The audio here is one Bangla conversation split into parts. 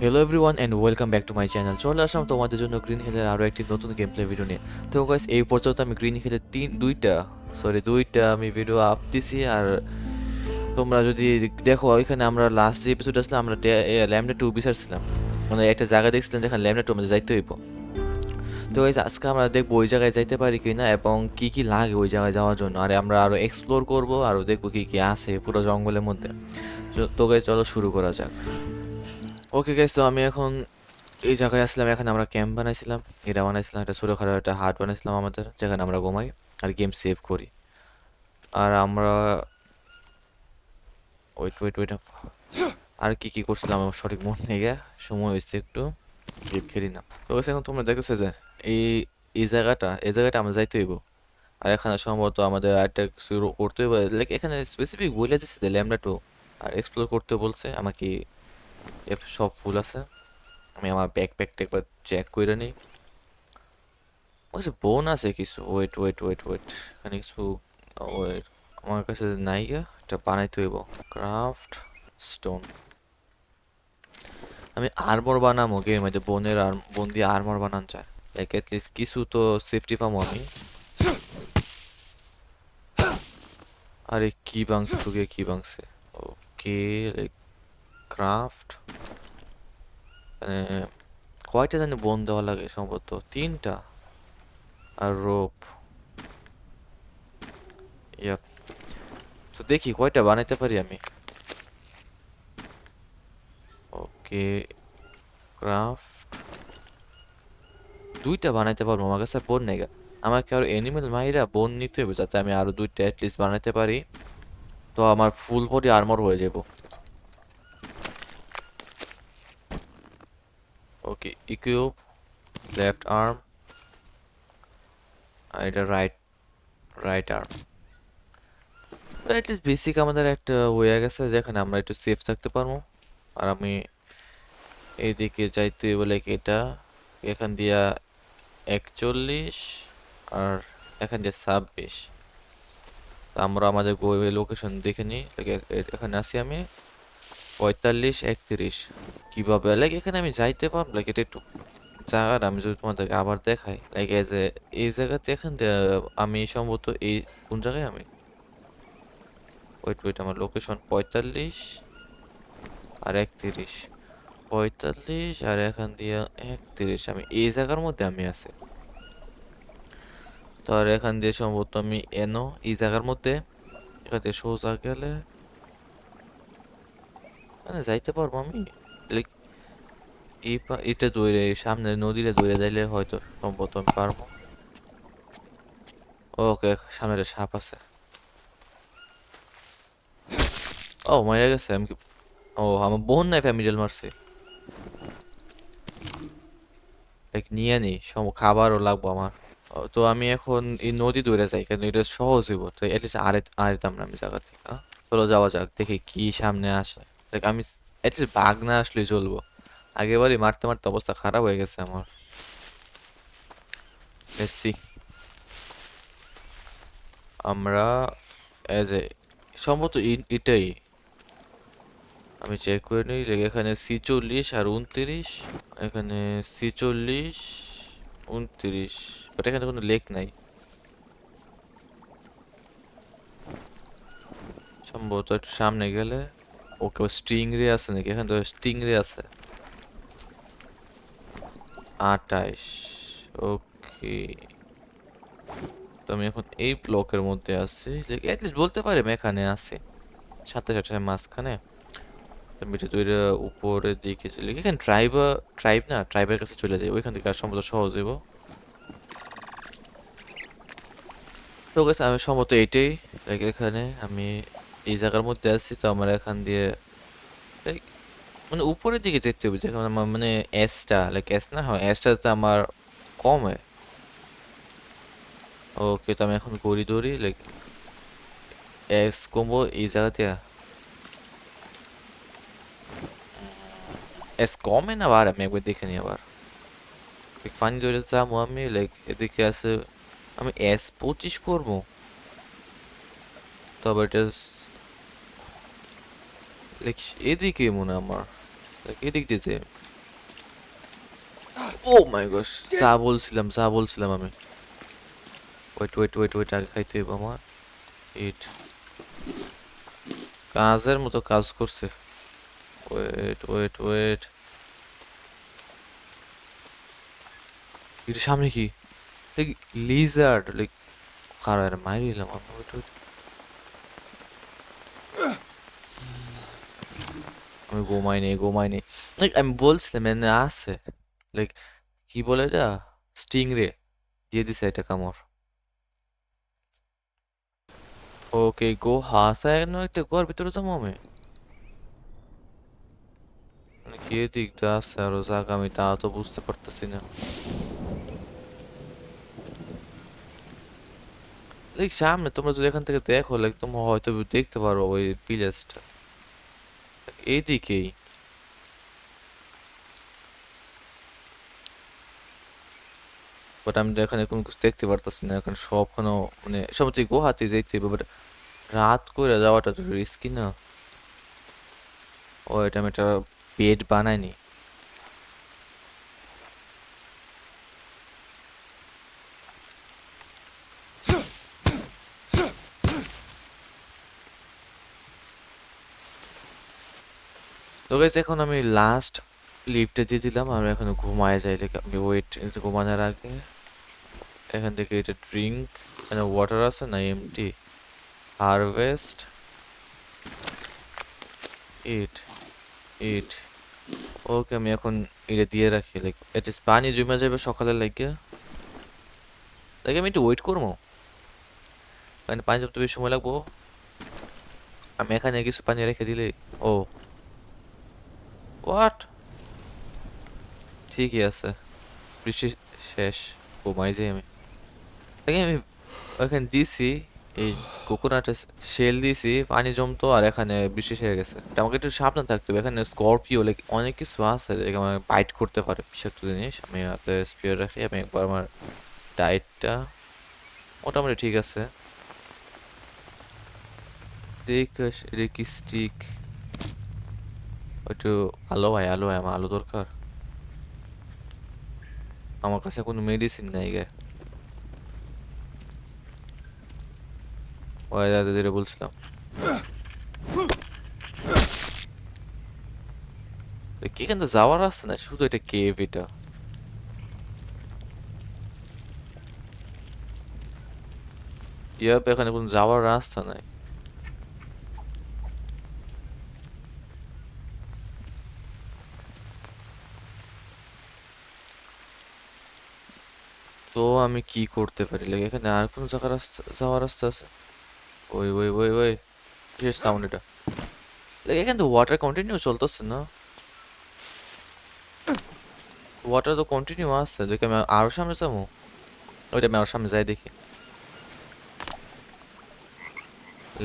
Hello everyone and welcome back to my channel. চলে আসলাম তোমাদের জন্য গ্রিন হিলের আরও একটি নতুন গেম প্লে ভিডিও নিয়ে। তো গাইস, এই পর্যন্ত আমি গ্রিন হিলের দুইটা আমি ভিডিও আপ দিছি। আর তোমরা যদি দেখো, ওইখানে আমরা লাস্ট যে এপিসোড আসলে আমরা ল্যামডা টু বিচারছিলাম, মানে একটা জায়গা দেখছিলাম যেখানে ল্যামডা টু আমাদের যাইতে হইব। তো গাইস, আজকে আমরা দেখবো ওই জায়গায় যাইতে পারি কি না এবং কি কি লাগে ওই জায়গায় যাওয়ার জন্য। আর আমরা আরও এক্সপ্লোর করব, আরও দেখবো কি কি আছে পুরো জঙ্গলের মধ্যে। তো গাইস, চলো শুরু করা যাক। ওকে গাইস, তো আমি এখন এই জায়গায় আসলাম। এখানে আমরা ক্যাম্প বানাইছিলাম, এটা বানাইছিলাম, একটা ছোটোখাটো একটা হাট বানাইছিলাম আমাদের, যেখানে আমরা ঘুমাই আর গেম সেভ করি। আর আমরা ওয়েট ওয়েট ওয়েট আর কি কি করছিলাম আমার সঠিক মনে নেই গে, সময় হয়েছে একটু, গেম খেলি না। তো হচ্ছে এখন তোমরা দেখতেছো যে এই এই জায়গাটা আমরা যাইতে হইব। আর এখানে সম্ভবত আমাদের একটা কিছু করতে হবে, লাইক এখানে স্পেসিফিক বলে দিচ্ছে যে ল্যামডা টু আর এক্সপ্লোর করতে বলছে আমাকে। সব ফুল আছে, আমি আমার ব্যাকপ্যাকটা একবার চেক করে নিই। বোন আছে কিছু, ওয়েট ওয়েট ওয়েট ওয়েট এখানে কিছু, ওয়েট আমার কাছে নাই গা, এটা বানাইতে হইব। ক্রাফট স্টোন, আমি আর্মর বানাবো গেম মধ্যে, বোন দিয়ে আর্মর বানান যায়, লাইক লিস্ট কিছু তো সেফটি পাবো আমি। আরে কি বাংছে ঢুকে, কি বাংছে? ওকে, লাইক ক্রাফট, মানে কয়টা জানি বোন দেওয়া লাগে, সম্ভবত তিনটা। আর রোপ, ইয়াপ। তো দেখি কয়টা বানাইতে পারি আমি। ওকে, ক্রাফট দুইটা বানাইতে পারবো, আমার কাছে বোন নেই গা। আমাকে আরো এনিমেল মাইরা বোন নিতে হবে যাতে আমি আরো দুইটা অ্যাটলিস্ট বানাইতে পারি, তো আমার ফুল বডি আর্মর হয়ে যাব। ওকে, ইকুইপ লেফট আর্ম, আর এটা right right arm. At least basic আমাদের একটা হয়ে গেছে যেখানে আমরা একটু সেফ থাকতে পারবো। আর আমি এইদিকে যাইতে বলে এটা, এখান দিয়া 41 আর এখান দিয়ে 26। আমরা আমাদের লোকেশন দেখে নিই, এখানে আছি আমি 45 31। কিভাবে লাইক এখানে আমি যাইতে পারবো? লাইক এটা একটু জায়গাটা আমি যদি তোমাদেরকে আবার দেখাই, লাইক এজ এ এই জায়গাতে এখান থেকে আমি সম্ভবত এই কোন জায়গায় আমি, ওয়েট ওয়েট, আমার লোকেশন 45 আর 31, 45 আর এখান দিয়ে 31, আমি এই জায়গার মধ্যে আমি আছি। তো আর এখান দিয়ে সম্ভবত আমি এই জায়গার মধ্যে, এখান থেকে সোজা গেলে মানে যাইতে পারবো আমি। লাইক এটা দৌড়ে সামনে নদীরে দৌড়ে যাইলে হয়তো সম্ভবত আমি পারবো। ওকে, সামনে একটা সাপ আছে। ও মারা গেছে, আমি ও আমার বোন নাই ফ্যামিলিয়াল মারছে। লাইক নিয়ে নেই খাবারও লাগবো আমার। তো আমি এখন এই নদী দৌড়ে যাই, কারণ এটা সহজ হইব, তো এটলিস্ট আরেতাম না আমি জায়গা থেকে। চলো যাওয়া যাক, দেখি কি সামনে আসে। দেখ আমি এটলিস্ট বাঘ না আসলেই চলবো, আগেবারই মারতে মারতে অবস্থা খারাপ হয়ে গেছে আমার। Let's see. আমরা এজ এ সম্ভবত এটাই, আমি চেক করে নিই। এখানে 46 আর 29, এখানে 46 29, বাট এখানে কোনো লেক নাই সম্ভবত। একটু সামনে গেলে, ওকে স্টিং রে আছে নাকি? এখানে তো স্টিং রে আছে। 28, ওকে। তো আমি এখন এই ব্লকের মধ্যে আছি, অ্যাটলিস্ট বলতে পারি আমি এখানে আছি, 27 মাঝখানে। মিঠে তৈরি উপরের দিকে চলে এখানে ট্রাইবের কাছে চলে যাই, ওইখান থেকে আর সম্ভবত সহজ হইব। তো গেছে আমি সম্ভবত এইটাই, লাইক এখানে আমি এই জায়গার মধ্যে আছি। তো আমার এখান দিয়ে লাইক মানে উপরের দিকে যেতে হবে, যেখানে আমার মানে এসটা, লাইক এস না হয় এসটাতে আমার কমে। ওকে, তো আমি এখন গড়ি দৌড়ি, লাইক এস কমবো এই জায়গাতে। এস কমে না আবার, আমি একবার দেখে নিই আবার। ফানি দৌড়ে যাবো আমি, লাইক এদিকে আছে, আমি S25 করবো। তবে এটা লাইক এদিকে মনে হয় আমার, এদিক দিয়ে যে ও মাই গস যা বলছিলাম আমি ওয়েট আগে খাইতে হইব আমার ইট কাজের মতো কাজ করছে ওয়েট এর সামনে কি লাইক লিজার্ড লাইক খারাপ মারি দিলাম ওয়েট আমি ঘুমাইনি লাইক আমি বলছিলাম এনে আছে লাইক কি বলে এটা স্টিং রে দিয়ে দিছে এটা কামড় ওকে গো হাসা একটা ঘর ভিতরে যাবো আমি মানে কি দিকটা আছে আরো জায়গা আমি তা তো বুঝতে পারতেছি না লাইক সামনে তোমরা যদি এখান থেকে দেখো লাইক তোমরা হয়তো দেখতে পারো ওই ভিলেজটা এইদিকেই বাট আমি তো এখানে কোনো কিছু দেখতে পারতেছি না এখন সব কোনো মানে সব তুই গুহাতে যাইতে হবে বাট রাত করে যাওয়াটা তো রিস্কি না ও এটা আমি একটা বেড বানাইনি তো গাইস এখন আমি লাস্ট লিফটে দিয়ে দিলাম আর এখন ঘুমায় যাই লাইক আমি ওয়েট ঘুমানোর আগে এখান থেকে এটা ড্রিঙ্ক এখানে ওয়াটার আছে না এমটি হারভেস্ট ইট ইট ওকে আমি এখন এটা দিয়ে রাখি লাইক এটলিস্ট পানি জমে যাবে সকালে লাগে লাইক আমি একটু ওয়েট করবো মানে পানি জমতে বেশি সময় লাগবো আমি এখানে কিছু পানি রেখে দিলে ও হোয়াট ঠিকই আছে বৃষ্টি শেষ ঘুমাই যাই আমি দেখি আমি ওখানে দিছি এই কোকোনাটের শেল দিছি পানি জমতো আর এখানে বৃষ্টি সেরে গেছে এটা আমাকে একটু সাবধান থাকতে হবে এখানে স্করপিও লাইক অনেক কিছু আছে যেগুলো আমাকে বাইট করতে পারে বিষাক্ত জিনিস আমি হাতে স্পিয়ার রাখি আমি একবার আমার ডায়েটটা মোটামুটি ঠিক আছে দেখ এটা কি স্টিক একটু আলো হয় আমার আলো দরকার আমার কাছে কোনো মেডিসিন নাই গে ওই দাদা যেটা বলছিলাম এখান থেকে যাওয়ার রাস্তা না শুধু এটা কেভ এটা ইয়াপ এখানে কোনো যাওয়ার রাস্তা নাই তো আমি কি করতে পারি লাগে এখানে আর কোনো জায়গার রাস্তা যাওয়ার রাস্তা আছে ওই কিসের সাউন্ড এটা লাগে এখানে তো ওয়াটার কন্টিনিউ চলতেছে না ওয়াটার তো কন্টিনিউ আসছে দেখে আমি আরো সামনে যাবো ওইটা আমি আরো সামনে যাই দেখি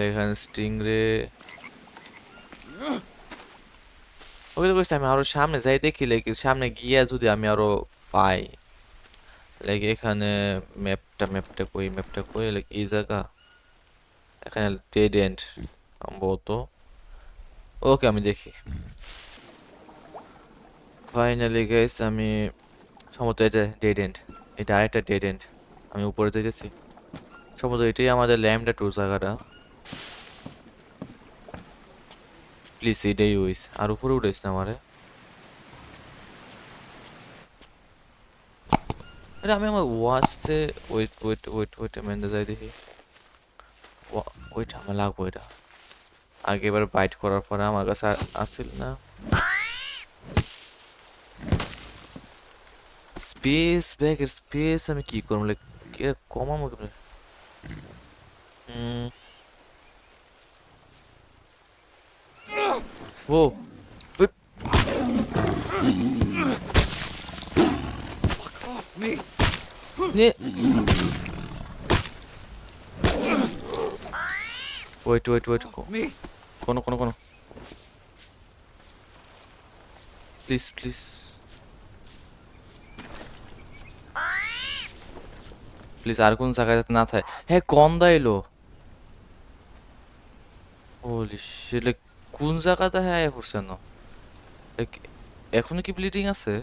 এখানে স্টিং রে ওই তো বলছি আমি আরো সামনে যাই দেখি লাইক সামনে গিয়ে যদি আমি আরো পাই লাইক এখানে ম্যাপটা কই লাইক এই জায়গা এখানে ডেড এন্ড সম্ভবত ওকে আমি দেখি ফাইনালি গাইস আমি সম্ভবত এটা ডেড এন্ড এটা আরেকটা ডেড এন্ড আমি উপরে যেতেছি সম্ভবত এটাই আমাদের ল্যাম্পটা টু জায়গাটা প্লিজ এটাই হইস আর উপরে উঠেছ না আমারে আরে আমি আমার ওয়াচতে ওয়েট মেন্দে যাই দেখি ওইটা আমার লাগবো এটা আগে এবার বাইট করার পরে আমার কাছে আসছিল না স্পেস ব্যাগের স্পেস আমি কি করবো লাইক কমাবো কেমনে ও নে ওয়েট কোনো প্লিজ আর কোন জায়গায় যাতে না থাকে হ্যাঁ গন্ধ এলো হোলি শিট লাইক কোন জায়গাতে হ্যাঁ পড়ছে না লাইক এখনো কি ব্লিডিং আছে?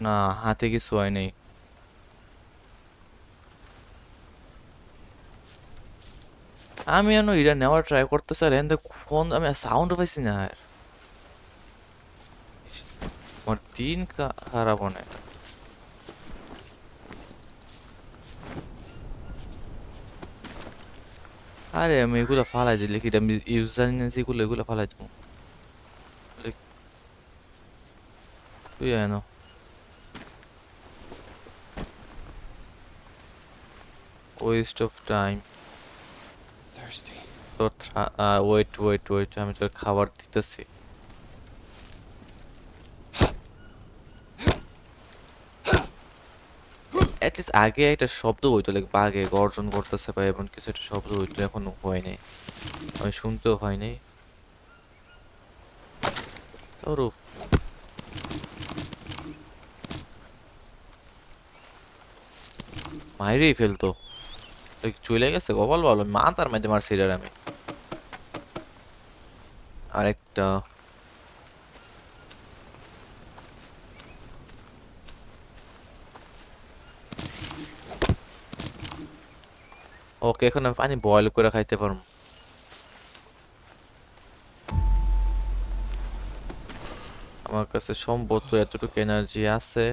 না, হাতে কিছু হয় নাই। আমি এখনো এটা নেওয়ার ট্রাই করতেছি আর এখান ফোন আমি সাউন্ড পাইছি না আর আমার দিন খারাপ অনেক। আরে আমি এগুলো ফালাই দিই লিখি আমি ইউজ জানি না যেগুলো এগুলো ফালাই দিব। তুই এনো ওয়েস্ট অফ টাইম। Thirsty. তোর ওয়েট ওয়েট ওয়েট আমি তোর খাবার দিতেছি। অ্যাটলিস্ট আগে একটা শব্দ হইতো লাইক বাঘে গর্জন করতেছে বা এমন কিছু একটা শব্দ হইতো, এখনো হয় নাই, আমি শুনতেও হয় নাই। তোর মাইরেই ফেলতো, চলে গেছে কপাল ভালো, মা তার মাঝে মারছি এটার আমি। আরেকটা ওকে, এখন আমি পানি বয়েল করে খাইতে পারবো। আমার কাছে সম্ভবত এতটুকু এনার্জি আছে,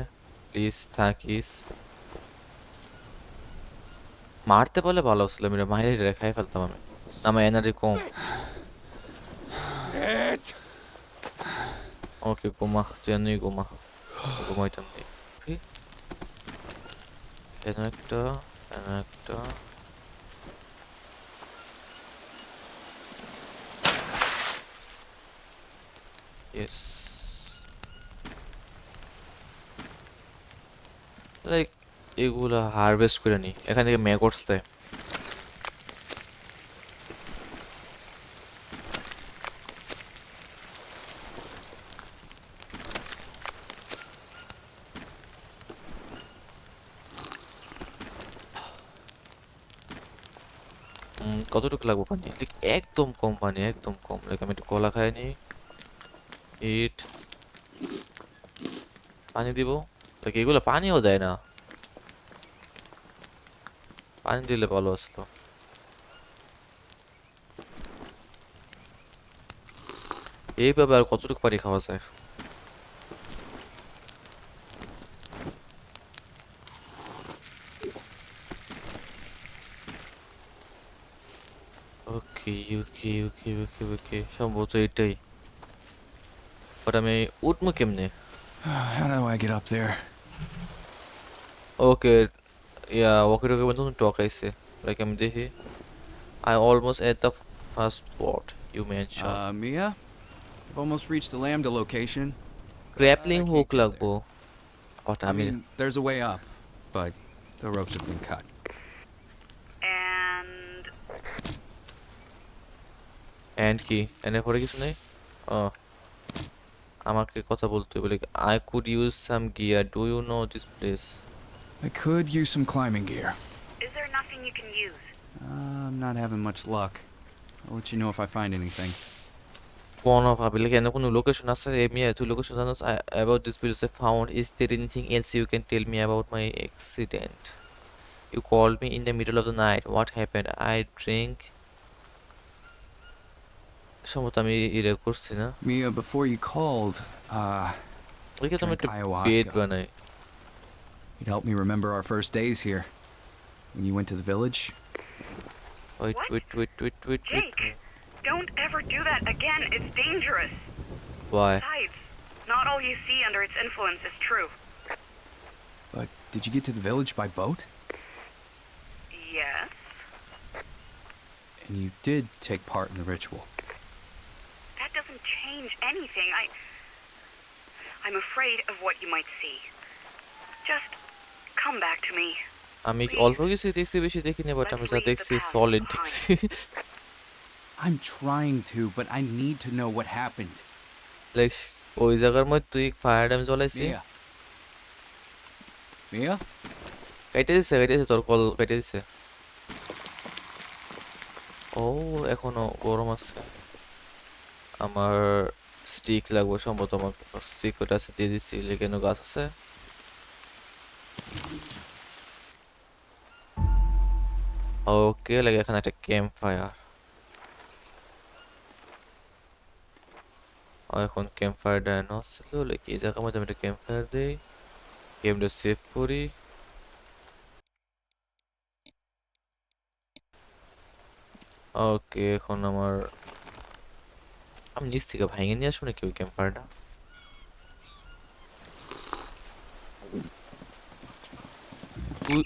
প্লিজ থাকিস। মারতে পারলে ভালো ছিল, আমি মাইরে রেখাই ফেলতাম আমি, আমার এনার্জি কম। It. ওকে ঘুমা, তুই এমনি ঘুমা, ঘুমাইতাম নেই। এন একটা, এন একটা। ইয়েস, লাইক এগুলো হারভেস্ট করে নি, এখান থেকে ম্যাগটস দেয়। কতটুকু লাগবে পানি? ঠিক একদম কম পানি, একদম কম। লাইক আমি একটু কলা খাই নি, ইট পানি দিব। লাইক এগুলো পানিও দেয় না, পানি দিলে ভালো আসলো। এইভাবে আর কতটুকু পানি খাওয়া যায়? ওকে ওকে ওকে ওকে ওকে, সম্ভবত এটাই। বাট আমি উঠবো কেমনে? How do I get up there? ওকে, ইয়া ওকে টোকে মধ্যে টক আইছে, লাইক আমি দেখি। I almost at the first spot you mentioned. Mia? I've almost reached the Lambda location. Grappling I hook can't get লাগবো। there. বাট I আমি mean, there's a way up, but the ropes have been cut. And and কি এনে পরে কিছু নেই? ও, আমাকে কথা বলতে হবে, like I could use some gear, do you know this place? I could use some climbing gear. is there nothing you can use? I'm not having much luck. I'll let you know if I find anything. কোন ভাবে লাইক এনে কোনো লোকেশন আছে? এমনি তুই লোকেশন জানোস about this place I found, is there anything else you can tell me about my accident? You called me in the middle of the night, what happened? I drink. সম্ভবত আমি এটা করছি না। Mia, before you called, ওইকে তো আমি drank একটা ayahuasca. বেড বানাই। It helped me remember our first days here. When you went to the village. Wait What? Wait wait wait wait wait, Jake, don't ever do that again. It's dangerous. Why? Besides, not all you see under its influence is true. But did you get to the village by boat? Yes. And you did take part in the ritual. That doesn't change anything. I'm afraid of what you might see. Just come back to me. আমি অল্প কিছু দেখছি, বেশি দেখিনি, বাট আমি যা দেখছি সলিড দেখছি। I'm trying to, but I need to know what happened. Like ওই জায়গার মধ্যে তুই ফায়ার ড্যাম জ্বলাইছি। Mia? Mia? কেটে দিছে তোর কল কেটে দিছে। ও এখনো গরম আছে। আমার স্টিক লাগবে সম্ভবত, আমার স্টিক ওটা আছে দিয়ে দিচ্ছি, লেকেনো গাছ আছে। ওকে, লাগে এখানে একটা ক্যাম্প ফায়ার। এখন ক্যাম্প ফায়ার ডায়নো ছিল, লাইক এই জায়গার মধ্যে আমি একটা ক্যাম্প ফায়ার দিই, গেমটা সেভ করি। ওকে, এখন আমি নিচ থেকে ভাঙে নিয়ে আসবো নাকি ওই ক্যাম্প ফায়ারটা? তুই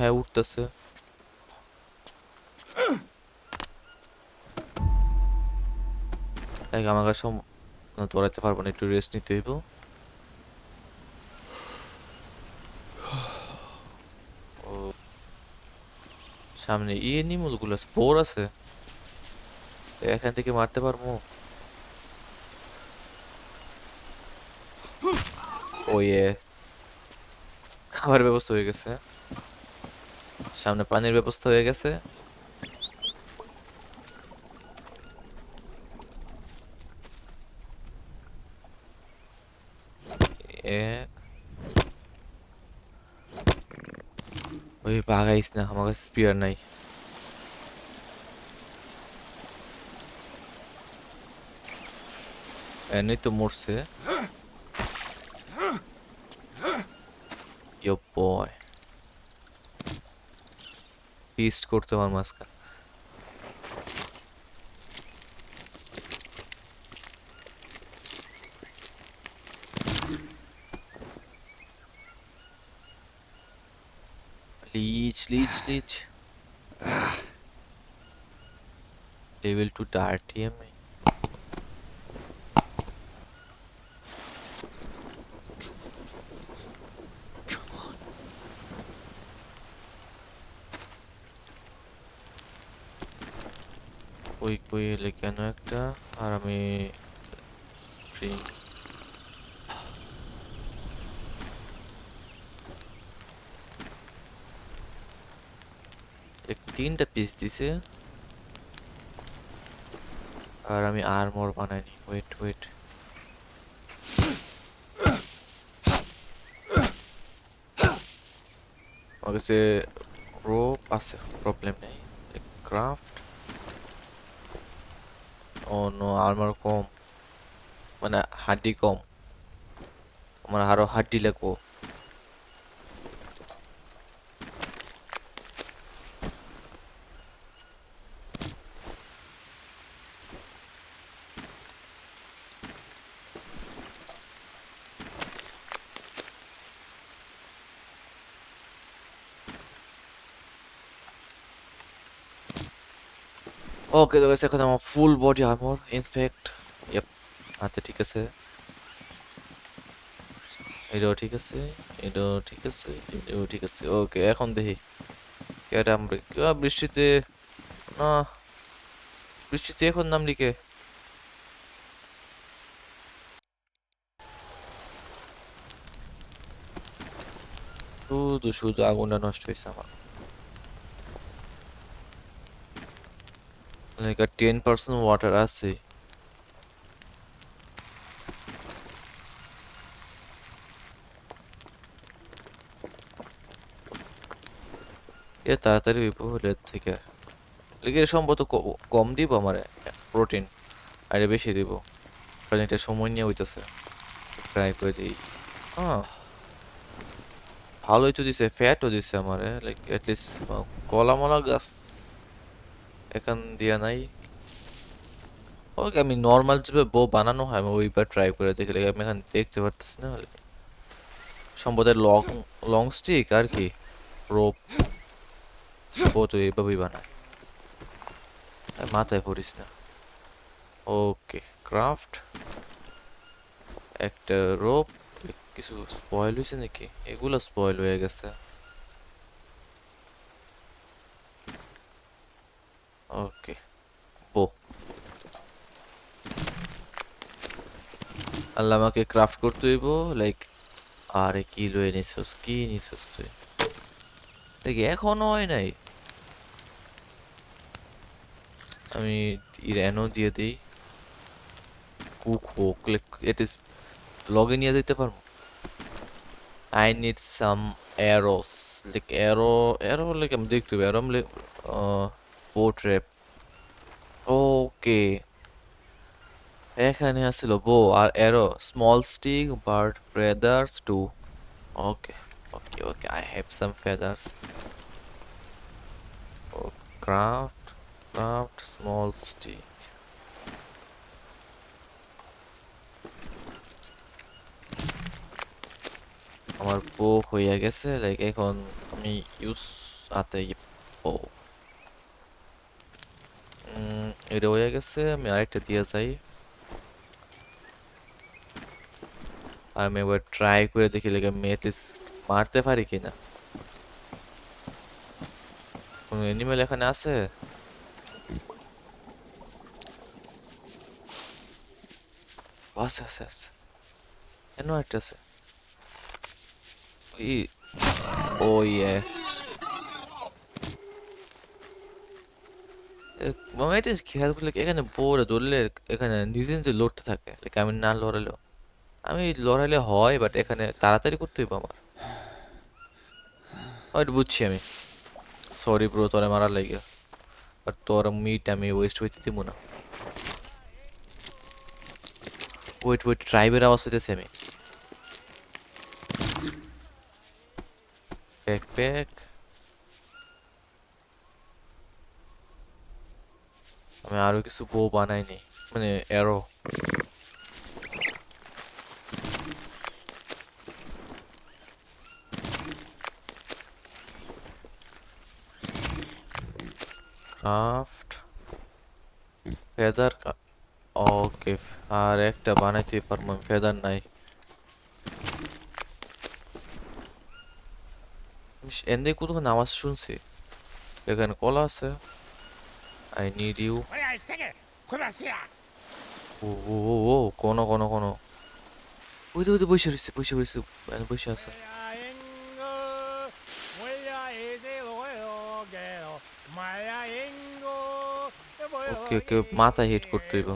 হ্যাঁ উঠতেছে। লাইক আমার কাছে দৌড়াতে পারবো না, একটু রেস্ট নিতে হইব। ও সামনে এনিমল গুলো স্পোর আছে, তো এখান থেকে মারতে পারবো। ও খাবার ব্যবস্থা হয়ে গেছে, সামনে পানির ব্যবস্থা হয়ে গেছে। এক ওই বাগাইস না, আমার কাছে স্পিয়ার নাই। এমনি তো মরছে। ইয়ো বয়, ফিস্ট করতে আমার মাঝখানে। লিচ লিচ লিচ, লেভেল 2 ডার্টি আমি। কই কই এলে কেন একটা, আর আমি ড্রিঙ্ক। তিনটা পিস দিছে, আর আমি আর্মর বানাইনি। ওয়েট ওয়েট, আমার কাছে রোপ আছে, প্রবলেম নেই। ক্রাফট, ও নো আর্মর কম, মানে হাড্ডি কম, আমার আরো হাড্ডি লাগবো। ওকে তো এখন আমার ফুল বডি আর্মর ইন্সপেক্ট। ইয়েপ, আচ্ছা ঠিক আছে, এটাও ঠিক আছে, এটাও ঠিক আছে, এটাও ঠিক আছে। ওকে এখন দেখি কেটা আমরা বৃষ্টিতে, না বৃষ্টিতে এখন নামলি কে? শুধু শুধু আগুনটা নষ্ট হয়েছে আমার। লাইক 10% ওয়াটার আছে। এ তাড়াতাড়ি হইব হলের থেকে, লিখে সম্ভবত কম দিব আমার প্রোটিন, আর বেশি দিব, কারণ এটা সময় নিয়ে হইতেছে। ট্রাই করে দিই। হ্যাঁ ভালোই তো দিছে, ফ্যাটও দিছে আমারে, লাইক অ্যাটলিস্ট। কলা মলা গাছ এখান দিয়া নাই। ওকে আমি নর্মাল যেভাবে বউ বানানো হয় আমি ওইবার ট্রাই করে দেখি, like, আমি এখন দেখতে পারতেছি না। সম্ভবত লং লং স্টিক আর কি রোপ, ও তো এইভাবেই বানায়। মাথায় পড়িস না। ওকে ক্রাফট, একটা রোপ। কিছু স্পয়েল হয়েছে নাকি? এগুলো স্পয়েল হয়ে গেছে। ওকে বো, আল্লাহ আমাকে ক্রাফট করতে হইব। লাইক আরে কি লয়ে নিছস, কি নিছস তুই? দেখি এখনো হয় নাই। আমি ইরানো দিয়ে দিই। কুক হোক ইট ইজ লগে নিয়ে যেতে পারবো। I need some arrows. Like arrow like I'm দেখতে হবে arrow like bow trap. Okay. এখানে আসছিল bow R arrow, small stick, bird feathers too. Okay. Okay. I have some feathers. Oh, craft small stick. আমার বো হয়ে গেছে লাইক এখন আমি ইউজ আতে বো এটা হয়ে গেছে আমি আরেকটা দিয়ে যাই আর আমি একবার ট্রাই করে দেখি লাইক আমি এটলিস্ট মারতে পারি কিনা কোনো অ্যানিমেল এখানে আছে আছে এনো একটা আছে ই ও ইয়ে মামা এটা খেয়াল করলে এখানে বোরে ধরলে এখানে নিজে নিজে লড়তে থাকে লাইক আমি না লড়ালেও আমি লড়াইলে হয় বাট এখানে তাড়াতাড়ি করতে হইব আমার হয়তো বুঝছি আমি সরি ব্রো তোরে মারার লাগে বাট তোর মিট আমি ওয়েস্ট হইতে দিব না ওয়েট ট্রাইবের আওয়াজ হইতেছে আমি ব্যাকপ্যাক আমি আরো কিছু বো বানাইনি মানে অ্যারো ক্রাফট ফেদার ওকে আর একটা বানাইতে পারবো ফেদার নাই এনে কোথাও আওয়াজ শুনছি এখানে কলা আছে আই নিড ইউ ও কোন ওই তো বসে রয়েছে বসে আছে ওকে মাথায় হিট করতে হইব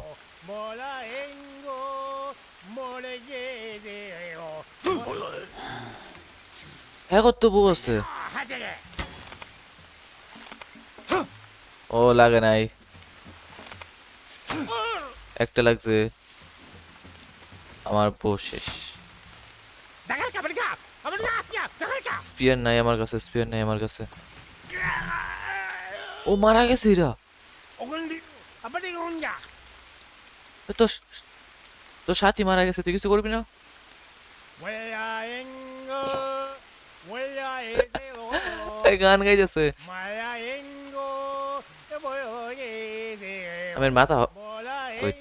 হ্যাঁ কত বউ আছে ও লাগে নাই একটা লাগছে আমার বউ শেষ স্পিয়ার নাই আমার কাছে ও মারা গেছে এরা তো তো সাথী মারা গেছে তুই কিছু করবি না গান গাইতেছে আমার মাথা ওয়েট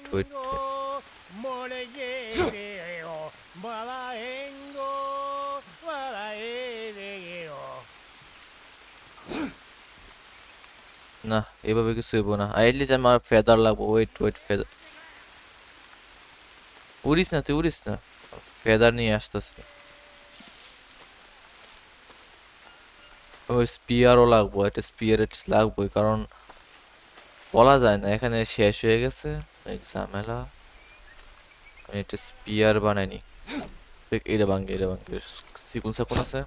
না এভাবে কিছু হইব না আইটলিস্ট আমার ফেদার লাগবো ওয়েট ফেদার উড়িস না ফেদার নিয়ে আসতেছে ওই স্পিয়ারও লাগবো একটা স্পিয়ার লাগবোই কারণ বলা যায় না এখানে শেষ হয়ে গেছে ঝামেলা আমি একটা স্পিয়ার বানাইনি এটা ভাঙ্গে সিকুন সাকুন আছে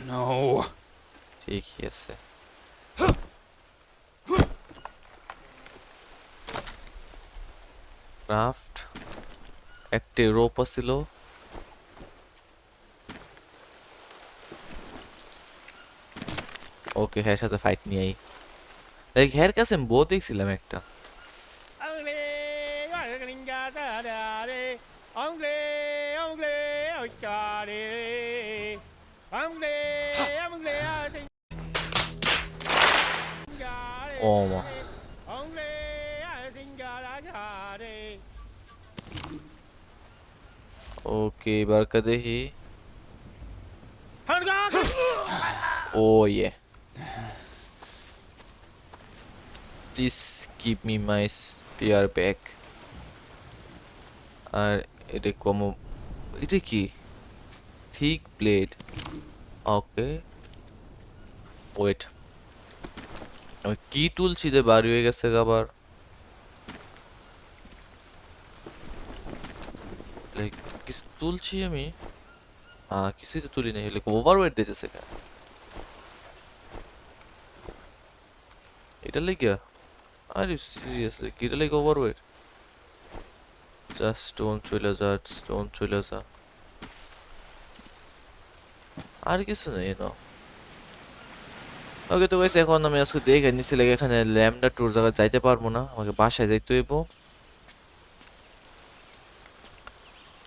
No. ঠিকই আছে ক্রাফট একটা রোপ ছিল ওকে হ্যাঁ সাথে ফাইট নিয়েই লাইক হ্যার কাছে আমি বউ দেখছিলাম একটা ও মা ওকে এবার কা দেখি ও ইয়ে please give me my spear back আর এটা কম এটা কি thick blade ওকে ওয়েট আমি কি তুলছি যে বাড়ি হয়ে গেছে আবার, লাইক কিছু তুলছি আমি, কিছুই তো তুলি নাই, লাইক ওভারওয়েট দিতেছে কেন এটা লেগে, আরে সিরিয়াসলি কি এটা লেগে ওভারওয়েট, জাস্ট স্টোন চলে যা, স্টোন চলে যা, আর কিছু নেই না। ওকে তো গাইস, এখন আমি আজকে দেখে নিছি লাগে এখানে ল্যামডা ট্যুর জায়গা যাইতে পারবো না, আমাকে বাসায় যাইতে হইব।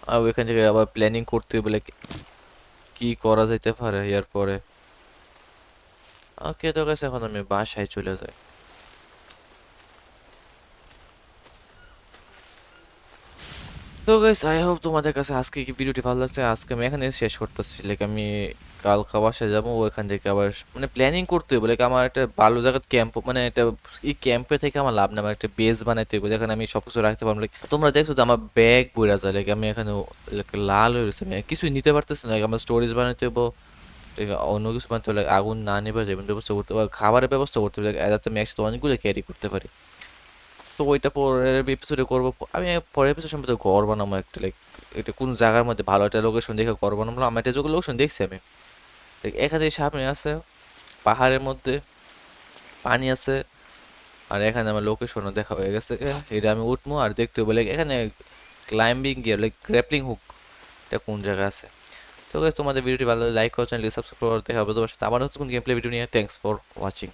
আর ওইখান থেকে আবার প্ল্যানিং করতে হইব লাইক কি করা যাইতে পারে এর পরে। ওকে তো গাইস, এখন আমি বাসায় চলে যাই। তো গাইস, আই হোপ তোমাদের কাছে আজকে কি ভিডিওটি ভালো লাগছে। আজকে আমি এখানে শেষ করতেছি, লাইক আমি কালকা বাসায় যাবো, ওইখান থেকে আবার মানে প্ল্যানিং করতে হবে, লাইক আমার একটা ভালো জায়গায় ক্যাম্প, মানে একটা এই ক্যাম্পে থেকে আমার লাভ না, আমার একটা বেস বানাইতে হবে যেখানে আমি সবকিছু রাখতে পারবো। লাইক তোমরা দেখছো যে আমার ব্যাগ বইরা যায়, লাইক আমি এখানে like লাল হয়ে গেছে, আমি কিছুই নিতে পারতেছি না। আমার স্টোরেজ বানাইতে হবো, ঠিক আছে, অন্য কিছু বানাতে হলে আগুন না নেবে যাবেন ব্যবস্থা করতে হবে, খাবারের ব্যবস্থা করতে হবে যাতে আমি একসাথে অনেকগুলো ক্যারি করতে পারি। তো ওইটা পরের এপিসোডে করবো। আমি পরের এপিসোড সম্পর্কে ঘর বানাবো একটা, লাইক এটা কোন জায়গার মধ্যে ভালো একটা লোকেশন দেখে ঘর বানাবো। আমার একটা যখন লোকেশন দেখছি আমি, দেখ এখানে সামনে আছে পাহাড়ের মধ্যে পানি আছে, আর এখানে আমার লোকেশনও দেখা হয়ে গেছে, এটা আমি উঠবো আর দেখতে হবে লাইক এখানে climbing gear like grappling hook এটা কোন জায়গায় আছে। তো guys, তোমাদের ভিডিওটি ভালো লাগলে লাইক করো, চ্যানেলকে সাবস্ক্রাইব করো, দেখা হবে তোমার সাথে আবার নতুন গেম প্লে ভিডিও নিয়ে। Thanks for watching.